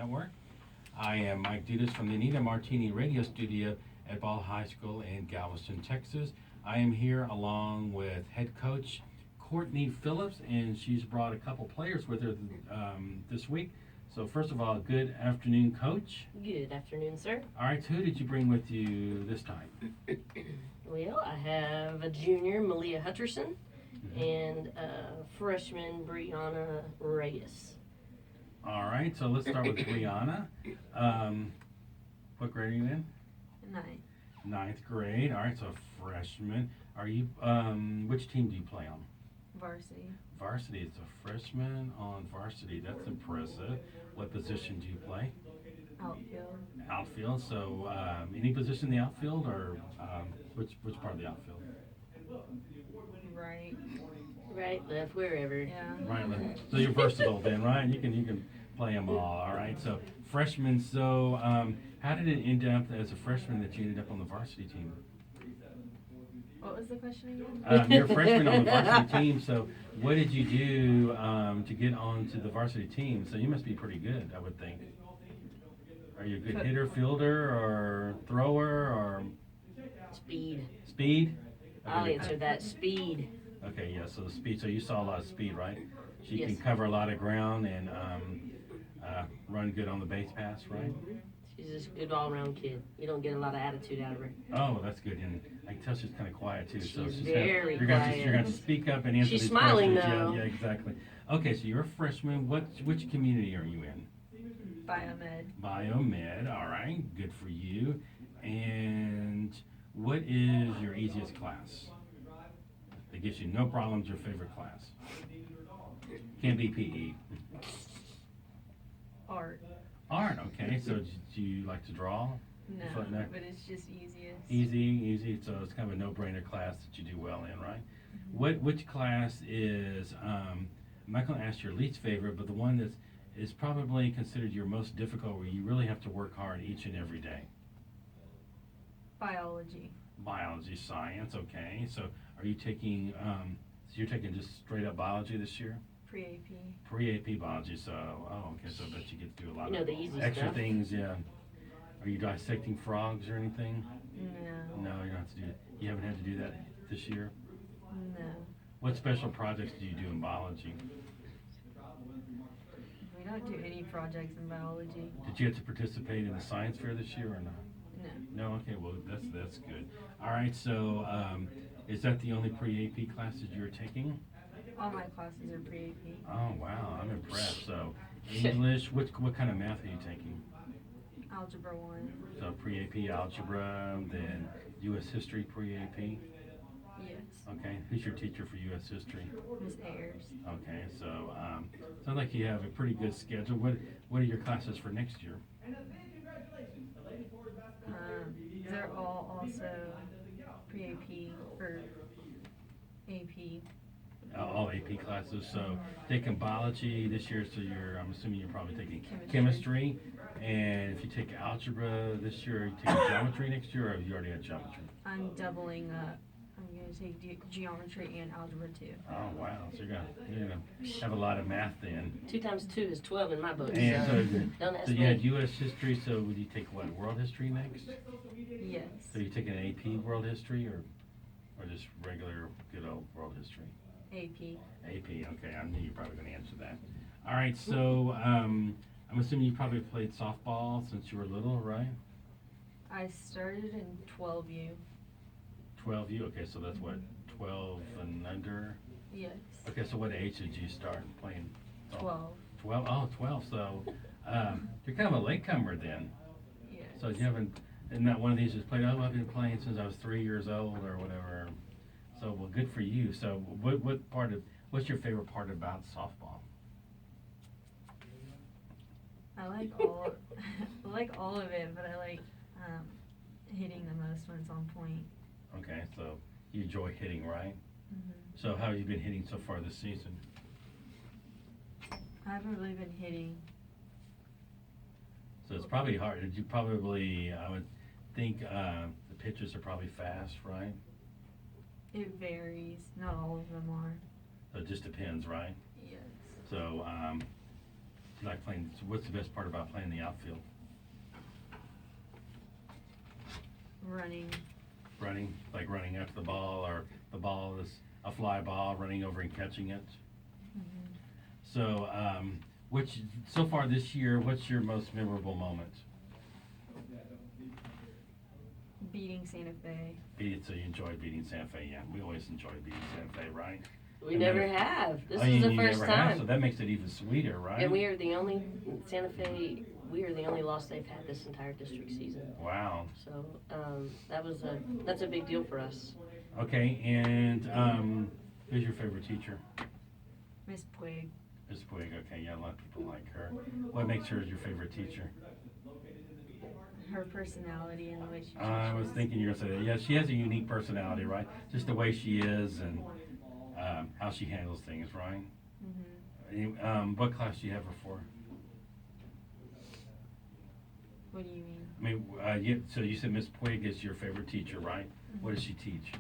Network. I am Mike Dudas from the Anita Martini Radio Studio at Ball High School in Galveston, Texas. I am here along with head coach Courtney Phillips, and she's brought a couple players with her this week. So first of all, good afternoon, Coach. Good afternoon, sir. All right, so who did you bring with you this time? Well, I have a junior, Malia Hutcherson, and a freshman, Brianna Reyes. All right, so let's start with Brianna. What grade are you in? Ninth grade. All right, so freshman. Are you? Which team do you play on? Varsity. Varsity. It's a freshman on varsity. That's impressive. What position do you play? Outfield. Outfield. So any position in the outfield, or which part of the outfield? Right. Left, wherever. Yeah. Right. Left. So you're versatile then, right? You can play them all. All right. So freshman. So how did it end up as a freshman that you ended up on the varsity team? What was the question again? You're a freshman on the varsity team, so what did you do to get onto the varsity team? So you must be pretty good, I would think. Are you a good hitter, fielder, or thrower, or Speed. speed? I'll Okay, answer that. Speed. okay, yeah, so speed. So you saw a lot of speed, right? She Yes. can cover a lot of ground and run good on the base pass, right? She's just a good all-around kid. You don't get a lot of attitude out of her. Oh, that's good. And I can tell she's kind of quiet too. So She's she's very you're going quiet. to speak up and answer She's these smiling, questions. though. Yeah, exactly. Okay, so you're a freshman. Which community are you in? Biomed. Biomed. All right, good for you. And what is your easiest class? That gives you no problems. Your favorite class? Can't be PE. Art. Art. Okay. So do you like to draw? No, Fun, no? but it's just easiest. Easy. So it's kind of a no-brainer class that you do well in, right? Which class is? I'm not going to ask your least favorite, but the one that is probably considered your most difficult, where you really have to work hard each and every day. Biology. Biology, science. Okay. So are you taking? So you're taking just straight up biology this year? Pre-AP. Pre-AP biology. So okay. So I bet you get to do a lot You know of the easy extra stuff. things. Yeah. Are you dissecting frogs or anything? No. No, you don't have to do it. You haven't had to do that this year? No. What special projects do you do in biology? We don't do any projects in biology. Did you have to participate in the science fair this year or not? No. No? Okay, well, that's good. All right, so is that the only pre-AP classes you're taking? All my classes are pre-AP. Oh, wow, I'm impressed. So English, what kind of math are you taking? Algebra 1. So pre-AP algebra, then U.S. history pre-AP? Yes. Okay, who's your teacher for U.S. history? Miss Ayers. Okay, so sounds like you have a pretty good schedule. What are your classes for next year? They're all also pre-AP or AP. All AP classes. So taking biology this year, so I'm assuming you're probably taking Chemistry. chemistry. And if you take algebra this year, are you taking geometry next year, or have you already had geometry? I'm doubling up. I'm going to take geometry and algebra 2. Oh, wow. So you're gonna have a lot of math then. 2 times 2 is 12 in my book. And So so, don't ask so you had me. U.S. history, so would you take what, world history next? Yes. So you taking an AP world history, or just regular good old world history? AP. AP, okay, I knew you were probably gonna answer that. All right, so, I'm assuming you probably played softball since you were little, right? I started in 12U. 12U, okay, so that's what, 12 and under? Yes. Okay, so what age did you start playing? 12. 12, oh, 12, so, you're kind of a latecomer then. Yes. So you haven't, and not one of these just played, oh, I've been playing since I was 3 years old or whatever. So, well, good for you. So what's your favorite part about softball? I like all I like all of it, but I like hitting the most when it's on point. Okay, so you enjoy hitting, right? Mm-hmm. So how have you been hitting so far this season? I haven't really been hitting. So it's probably hard. Did you probably, I would think the pitches are probably fast, right? It varies. Not all of them are. So it just depends, right? Yes. So You like playing, so what's the best part about playing the outfield? Running. Running, like running after the ball, or the ball is a fly ball, running over and catching it? Mm-hmm. So, so far this year, what's your most memorable moment? Beating Santa Fe. So you enjoyed beating Santa Fe, yeah, we always enjoy beating Santa Fe, right? We And never then- have. This Oh, is the you first never have, time. so that makes it even sweeter, right? And we are the only, Santa Fe, we are the only loss they've had this entire district season. Wow. So, that's a big deal for us. Okay, and, who's your favorite teacher? Miss Puig. Ms. Puig, okay, yeah, a lot of people like her. What makes her your favorite teacher? Her personality and the way she I was teaches. thinking you were gonna say that. Yeah, she has a unique personality, right? Just the way she is and how she handles things, right? Mm-hmm. What class do you have her for? What do you mean? I mean, so you said Miss Puig is your favorite teacher, right? What does she teach?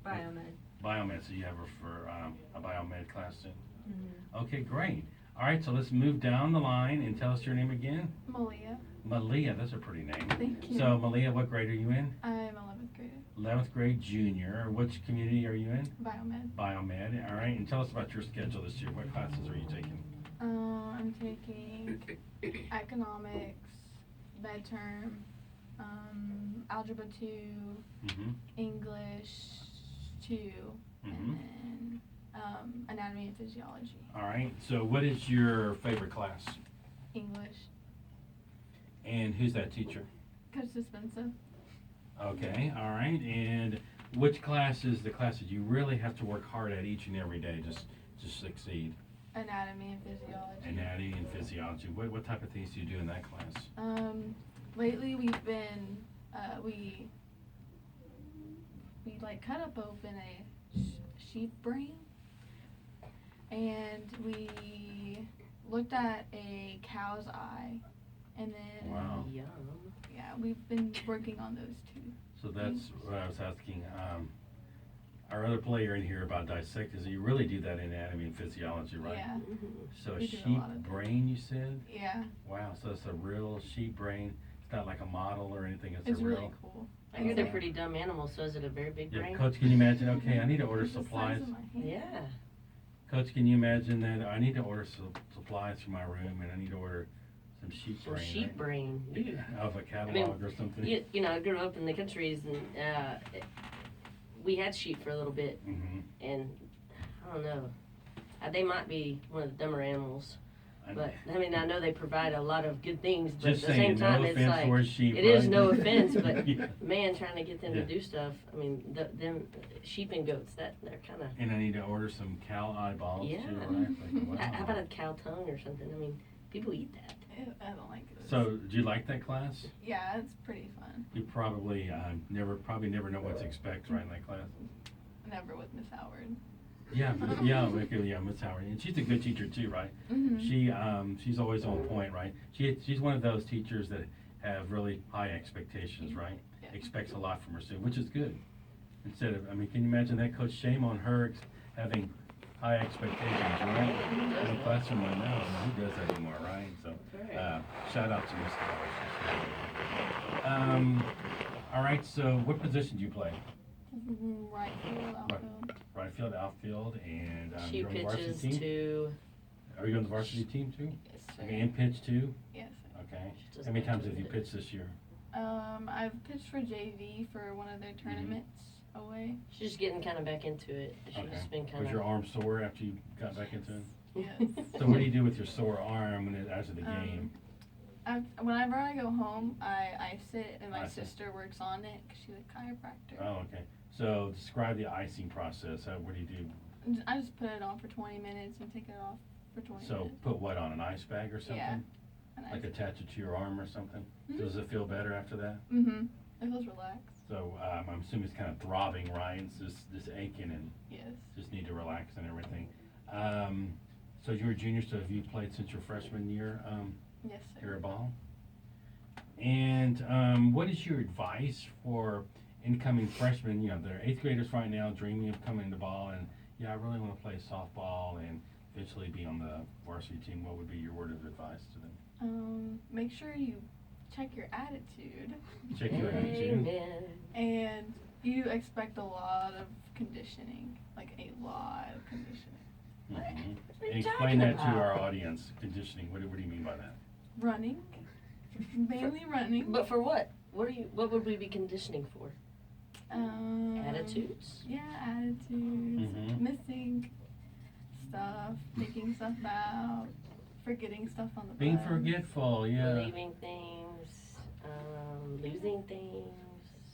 Biomed. Biomed, so you have her for a biomed class then? Mm-hmm. Okay, great. All right, so let's move down the line and tell us your name again. Malia. Malia, that's a pretty name. Thank you. So Malia, what grade are you in? I'm 11th grader. 11th grade junior. Which community are you in? Biomed. Biomed, all right. And tell us about your schedule this year. What classes are you taking? I'm taking economics, med term, algebra 2, Mm-hmm. English 2, Mhm. and then anatomy and physiology. All right. So what is your favorite class? English. And who's that teacher? Coach Dispensa. Okay, all right. And which class is the class that you really have to work hard at each and every day just to succeed? Anatomy and physiology. Anatomy and physiology. What type of things do you do in that class? Lately we've been, we like cut up open a sheep brain, and we looked at a cow's eye, and then Wow. Yum. yeah, we've been working on those two. So that's what I was asking our other player in here about dissect is you really do that in anatomy and physiology, right? Yeah, So a We do a sheep lot of that. brain, you said? yeah, Wow, so it's a real sheep brain. It's not like a model or anything, it's it's a real. really cool. I hear they're pretty dumb animals, so is it a very big Yeah, brain? Coach, can you imagine, okay, I need to order It's the size supplies. of my hand. Yeah. Coach, can you imagine that? I need to order supplies for my room and I need to order some sheep Some brain. sheep brain. Ew. Of a catalog or something. You know, I grew up in the countries and we had sheep for a little bit, Mm-hmm. and I don't know. They might be one of the dumber animals, but I mean, I know they provide a lot of good things, but Just at the saying, same time, no it's offense like towards sheep, it is right? no offense, but Yeah. man, trying to get them Yeah. to do stuff. I mean, them sheep and goats, that they're kind of. And I need to order some cow eyeballs Yeah. too, right? Like, wow. How about a cow tongue or something? I mean, people eat that. Ew, I don't like it. So, do you like that class? Yeah, it's pretty fun. You probably never know what to expect, right, in that class? Never with Miss Howard. Yeah, Miss Howard, and she's a good teacher too, right? Mm-hmm. She's always on point, right? She's one of those teachers that have really high expectations, right? Yeah. Expects a lot from her student, which is good. Instead of, I mean, can you imagine that, Coach? Shame on her having high expectations, right? In the classroom right now, who does that anymore, right? So, shout out to Miss Howard. All right, so what position do you play? Right field, outfield. Right field, outfield, and She you're on the varsity pitches team? to. Are you on the varsity team too? Yes, sir. Okay, and pitch too? Yes, sir. Okay. She does How many not times do have you it. pitched this year? I've pitched for JV for one of their tournaments away. She's just getting kind of back into it. She's Okay. just been kind Was of. your arm sore after you got back into it? Yes. So what do you do with your sore arm after the game? Whenever I go home, I sit and my I see. sister works on it because she's a chiropractor. Oh, okay. So describe the icing process. What do you do? I just put it on for 20 minutes and take it off for 20 So minutes. put what on, an ice bag or something? Yeah. And Like attach it to your arm or something? Mhm. Does it feel better after that? Mm-hmm. It feels relaxed. So I'm assuming it's kind of throbbing, right? It's just aching and Yes. just need to relax and everything. So you're a junior, so have you played since your freshman year Yes, here sir. at Ball? And what is your advice for incoming freshmen? You know, they're 8th graders right now dreaming of coming to Ball and, yeah, I really want to play softball and eventually be on the varsity team, what would be your word of advice to them? Make sure you check your attitude. Check your attitude. Amen. And you expect a lot of conditioning, like a lot of conditioning. What are you Explain that talking to our about? audience. Conditioning. What do you mean by that? Running, mainly running. But for what? What would we be conditioning for? Attitudes? Yeah, attitudes. Mhm. Missing stuff, taking stuff out, forgetting stuff on the Being bus. forgetful. Yeah. Leaving things, losing things,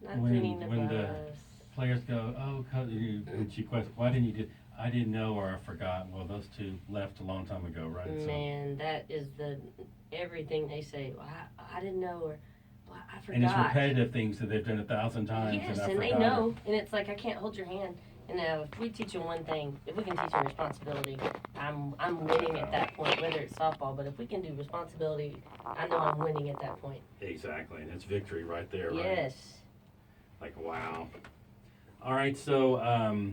not When- cleaning the when the bus. Players go, oh, and she questions, why didn't you do? I didn't know or I forgot. Well, those two left a long time ago, right? Man, that is everything they say. Well, I didn't know, or well, I forgot. And it's repetitive things that they've done 1,000 times. Yes, and I and they forgot know, and it's like I can't hold your hand. And if we teach them one thing, if we can teach them responsibility, I'm winning at that point. Whether it's softball, but if we can do responsibility, I know I'm winning at that point. Exactly, and it's victory right there, right? Yes. Like, wow. All right, so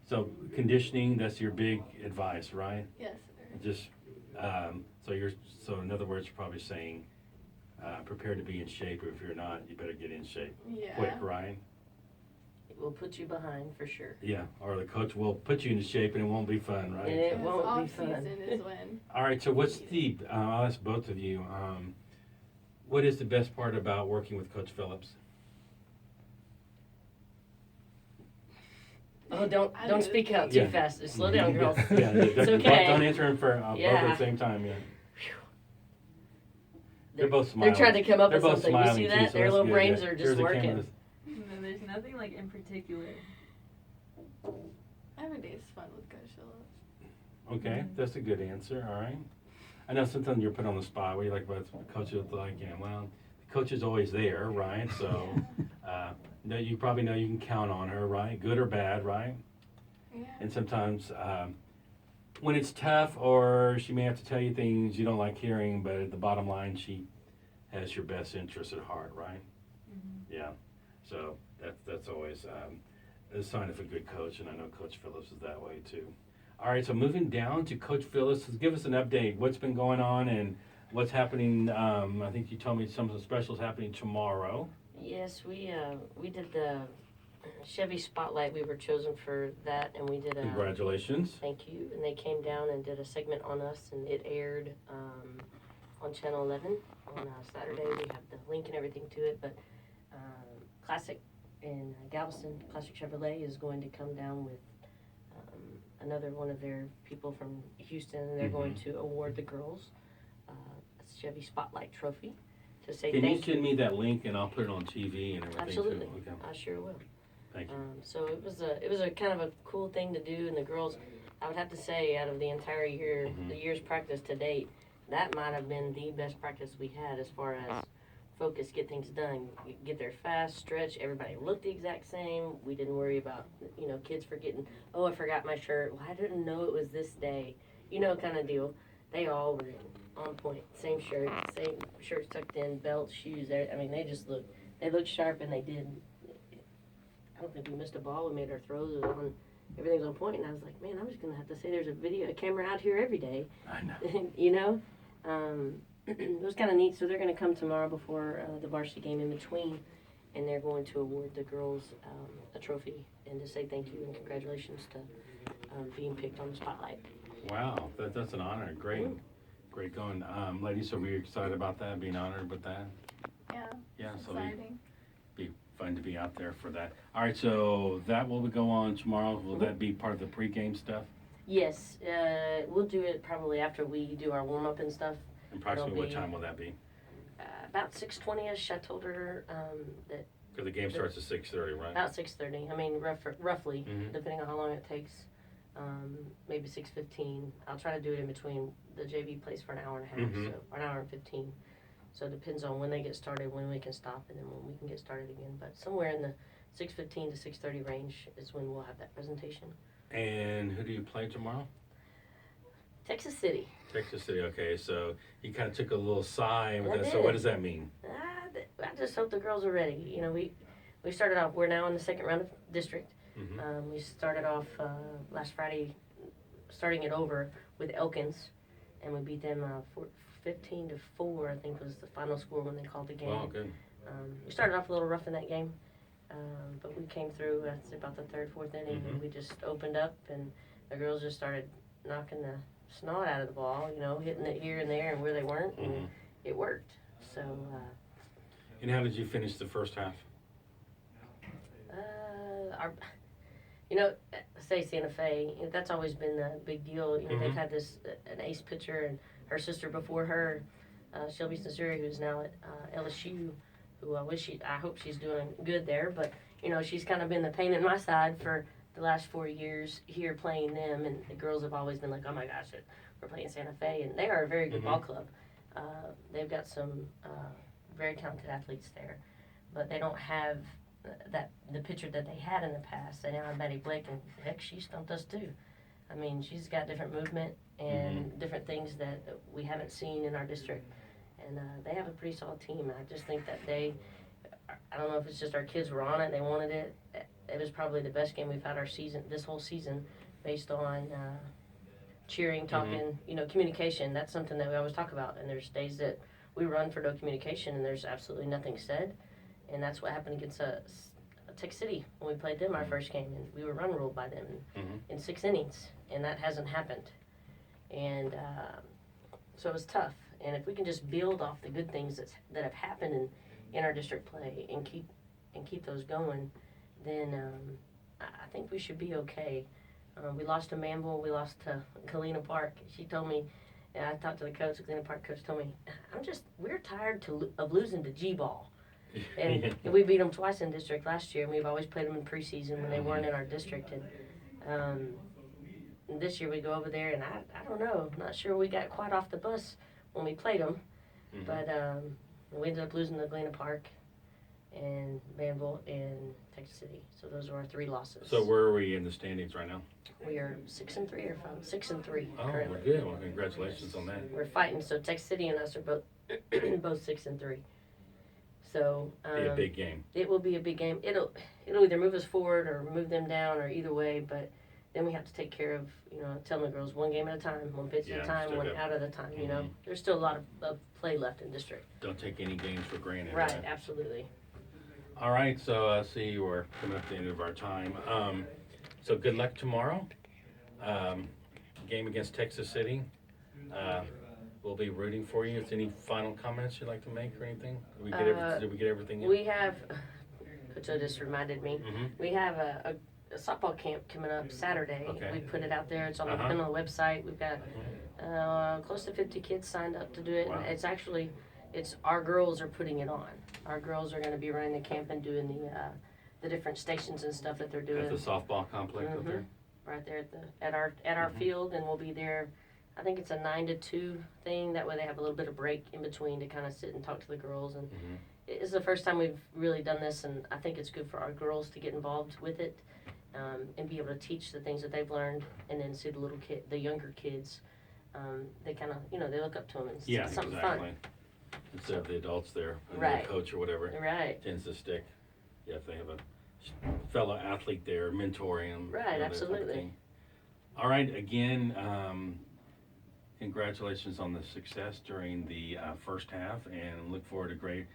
so conditioning, that's your big advice, right? Yes, sir. Just so in other words, you're probably saying prepare to be in shape, or if you're not, you better get in shape Yeah. quick, right? It will put you behind for sure. Yeah, or the coach will put you into shape and it won't be fun, And right? it Because won't be off fun. season is when. All right, so what's the, I'll ask both of you, what is the best part about working with Coach Phillips? Oh, don't I do. speak out Yeah. too fast. Just slow down, girls. Yeah, It's don't okay. answer them for both Yeah. at the same time, yeah. They're both They're smiling. trying to come up They're with both something. You smiling see too, that? so Their that's little good. brains Yeah. are Here's just the working. cameras. No, there's nothing like in particular. Every day is fun with Coach Phillips. Okay, that's a good answer, all right. I know sometimes you're put on the spot where you're like, but the coach is like, yeah, well, the coach is always there, right? So, no, you probably know you can count on her, right? Good or bad, right? Yeah. And sometimes when it's tough or she may have to tell you things you don't like hearing, but at the bottom line, she has your best interest at heart, right? Mm-hmm. Yeah. So that's always a sign of a good coach, and I know Coach Phillips is that way too. All right, so moving down to Coach Phillips, give us an update. What's been going on and what's happening? I think you told me some of the specials happening tomorrow. Yes, we did the Chevy Spotlight. We were chosen for that, and we did a Congratulations. thank you. And they came down and did a segment on us, and it aired on Channel 11 on Saturday. We have the link and everything to it. But Classic in Galveston, Classic Chevrolet is going to come down with another one of their people from Houston, and they're going to award the girls a Chevy Spotlight trophy to say Can you thank you. send me that link and I'll put it on TV and everything Absolutely, too? Okay. I sure will. Thank you. So it was a kind of a cool thing to do, and the girls, I would have to say, out of the entire year, the year's practice to date, that might have been the best practice we had as far as focus, get things done, get there fast, stretch. Everybody looked the exact same. We didn't worry about kids forgetting. Oh, I forgot my shirt. Well, I didn't know it was this day. Kind of deal. They all were on point. Same shirt, same shirts tucked in, belts, shoes. I mean, they looked sharp, and they did. I don't think we missed a ball. We made our throws. Everything's on point, and I was like, man, I'm just gonna have to say there's a camera out here every day. I know. It was kind of neat. So they're gonna come tomorrow before the varsity game in between, and they're going to award the girls a trophy and to say thank you and congratulations to being picked on the spotlight. Wow, that's an honor. Great going. Ladies, are we excited about that, being honored with that? Yeah. Yeah, so Exciting. be fun to be out there for that. All right, so that will go on tomorrow. Will that be part of the pregame stuff? Yes, we'll do it probably after we do our warm up and stuff. And approximately what be- time will that be? About 6:20ish. I told her that Because the game starts at 6:30, right? about 6:30. I mean, roughly, Mhm. depending on how long it takes. Maybe 6:15. I'll try to do it in between. The JV plays for an hour and a half, Mhm. so or an hour and 15. So it depends on when they get started, when we can stop, and then when we can get started again. But somewhere in the 6:15 to 6:30 range is when we'll have that presentation. And who do you play tomorrow? Texas City. Texas City. Okay, so you kind of took a little sigh with I that. So did. what does that mean? I just hope the girls are ready. We started off. We're now in the second round of district. Mhm. We started off last Friday, starting it over with Elkins, and we beat them 15-4. I think was the final score when they called the game. Wow, good. We started off a little rough in that game, but we came through. That's about the third, fourth inning, Mhm. and we just opened up, and the girls just started knocking the snot out of the ball, hitting it here and there and where they weren't, and Mhm. it worked. So, And how did you finish the first half? say Santa Fe, that's always been a big deal. They've Mhm. had an ace pitcher, and her sister before her, Shelby Cesuri, who's now at LSU, who I hope she's doing good there, but she's kind of been the pain in my side for the last 4 years here playing them, and the girls have always been like, oh my gosh, we're playing Santa Fe, and they are a very good Mhm. ball club. They've got some very talented athletes there, but they don't have the pitcher that they had in the past. They now have Maddie Blake, and heck, she stumped us too. I mean, she's got different movement and different things that we haven't seen in our district, and they have a pretty solid team. I just think that I don't know if it's just our kids were on it, they wanted it. It was probably the best game we've had this whole season, based on cheering, talking, communication. That's something that we always talk about, and there's days that we run for no communication and there's absolutely nothing said. And that's what happened against Tech City when we played them our first game, and we were run ruled by them in 6 innings, and that hasn't happened. And so it was tough. And if we can just build off the good things that have happened in our district play and keep those going, then I think we should be okay. We lost to Manville. We lost to Galena Park. She told me, and I talked to the coach. The Galena Park coach told me, we're tired of losing to G-ball. And we beat them twice in district last year, and we've always played them in preseason when they weren't in our district. And this year we go over there, and I don't know. I'm not sure we got quite off the bus when we played them. Mhm. But we ended up losing to Galena Park and Manville and Texas City. So those are our 3 losses. So where are we in the standings right now? We are 6-3 or 6-3 Oh, currently. well, good. Well, congratulations on that. We're fighting. So Texas City and us are both 6-3. So Be a big game. it will be a big game. It'll either move us forward or move them down, or either way. But then we have to take care of telling the girls 1 game at a time, 1 pitch at a time, still 1 got- out at a time. Mhm. There's still a lot of play left in district. Don't take any games for granted. Right. Absolutely. All right, so see, we're coming up to the end of our time. So good luck tomorrow. Game against Texas City. We'll be rooting for you. Is any final comments you'd like to make or anything? Did we get everything in? We have. Coach O just reminded me. Mhm. We have a softball camp coming up Saturday. Okay. We put it out there. It's on Uh-huh. the website. We've got close to 50 kids signed up to do it. Wow. And it's our girls are putting it on. Our girls are going to be running the camp and doing the different stations and stuff that they're doing. At the softball complex up there? Right there at our field, and we'll be there. I think it's a 9 to 2 thing. That way they have a little bit of break in between to kind of sit and talk to the girls. And Mhm. it's the first time we've really done this, and I think it's good for our girls to get involved with it, and be able to teach the things that they've learned, and then see the younger kids. They kind of they look up to them, and it's Yeah, something exactly. Instead of the adults there, and Right. the coach or whatever, fun. Right. tends to stick. Yeah, if they have a fellow athlete there mentoring them. Right, that type of absolutely. thing. All right, again, congratulations on the success during the first half, and look forward to great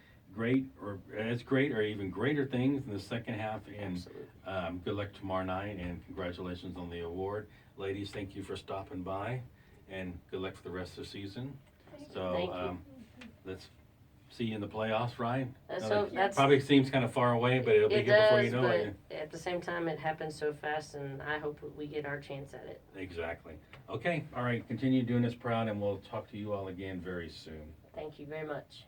or even greater things in the second half. And Absolutely. good luck tomorrow night, and congratulations on the award. Ladies, thank you for stopping by, and good luck for the rest of the season. So Thank you. let's see you in the playoffs, right? So that's Probably seems kind of far away, but it'll be it here before you does, know but it. at the same time, it happens so fast, and I hope we get our chance at it. Exactly. Okay, all right, continue doing this proud, and we'll talk to you all again very soon. Thank you very much.